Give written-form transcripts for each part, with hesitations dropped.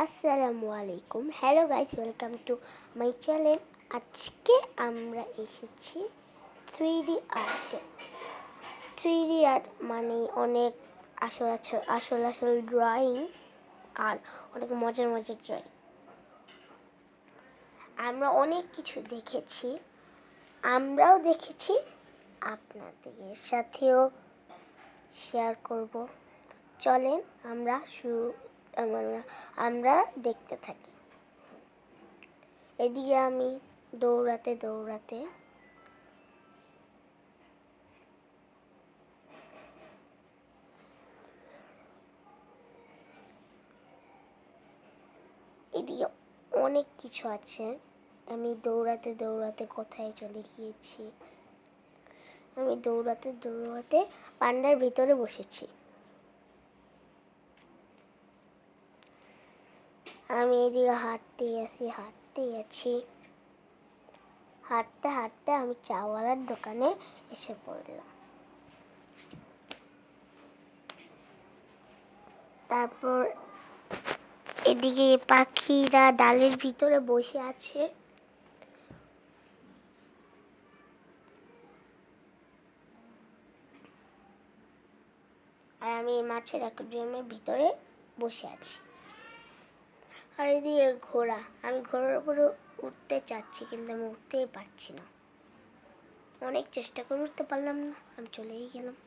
আসসালামু আলাইকুম। Hello guys, welcome to my channel. আজকে আমরা এসেছি 3D আর্টে। 3D আর্ট মানে অনেক আসল ড্রয়িং আর অনেক মজার ড্রয়িং। আমরা অনেক কিছু দেখেছি, আমরাও দেখেছি, আপনাদের সাথেও শেয়ার করব। চলেন আমরা দেখতে থাকি। এদিকে আমি দৌড়াতে এদিকে অনেক কিছু আছে। আমি দৌড়াতে কোথায় চলে গিয়েছি। আমি দৌড়াতে পান্ডার ভিতরে বসেছি। আমি এদিকে হাঁটতে আমি চাওয়ালার দোকানে এসে পড়লাম। তারপর এদিকে পাখিরা ডালের ভিতরে বসে আছে। আর আমি মাছের অ্যাকুয়ারিয়ামের ভিতরে বসে আছি। আর এদিকে ঘোড়া, আমি ঘোড়ার উপরে উঠতে চাচ্ছি, কিন্তু আমি উঠতেই পারছি না। অনেক চেষ্টা করে উঠতে পারলাম না, আমি চলেই গেলাম।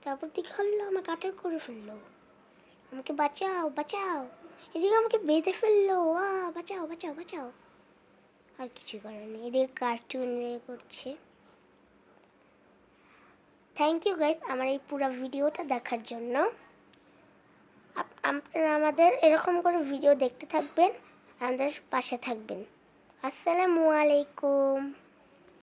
তারপর দিকে হলো আমাকে আটক করে ফেললো। আমাকে বাঁচাও। এদিকে আমাকে বেঁধে ফেললো। বাঁচাও। আর কিছু করার নেই। এদিকে কার্টুন করছে। থ্যাংক ইউ গাইস আমার এই পুরো ভিডিওটা দেখার জন্য। আপনারা আমাদের এরকম করে ভিডিও দেখতে থাকবেন, আমাদের পাশে থাকবেন। আসসালামু আলাইকুম।